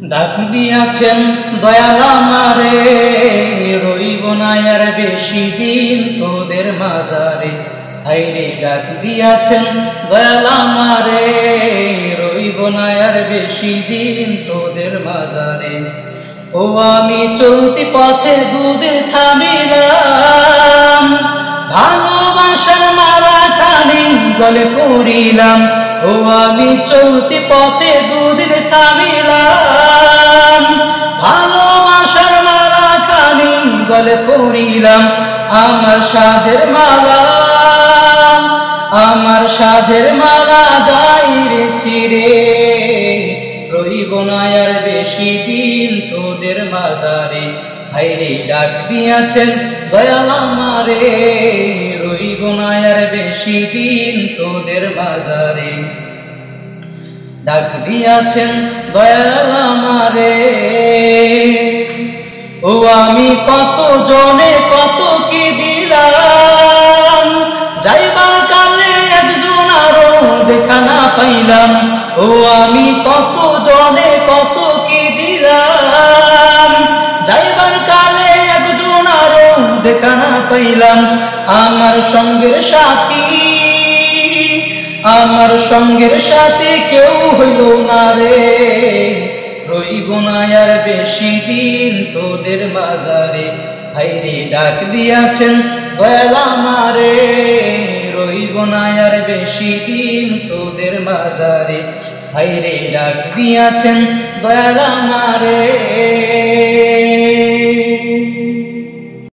ডাক দিয়াছেন দয়াল আমারে, রইব না আর বেশি দিন তোদের মাঝারে। হায়রে ডাক দিয়াছেন দয়াল আমারে, রইব না আর বেশি দিন তোদের মাঝারে। ও আমি চলতি পথে দুদিন থামিলাম, ভালোবাসার মারা খানি গলে পড়িলাম। ও আমি চলতি পথে দুদিন থামিলাম, ভালোবাসার মারা খানি গলে পড়িলাম। আমার সাধের মালা, আমার সাধের মালা যাইরে ছিড়ে, রইব না আর বেশি দিন তোদের মাঝারে। হায়রে ডাক দিয়াছেন দয়াল আমারে, রইব না আর বেশি দিন তোদের মাঝারে। ডাক দিয়াছেন দয়াল আমারে। ও আমি কত জনে কত কি দিলাম, যাইবার কালে একজন আরো দেখা না পাইলাম। ও আমি কত জনে কত কি দিলাম, যাইবার কালে একজন আরো দেখা না পাইলাম। আমার সঙ্গের সাথী, আমার সঙ্গের সাথে কেউ হইল না রে, রইব না আর বেশি দিন তোদের মাঝারে। হায়রে ডাক দিয়াছেন দয়াল আমারে, রইব না আর বেশি দিন তোদের মাঝারে। হায়রে ডাক দিয়াছেন দয়াল আমারে।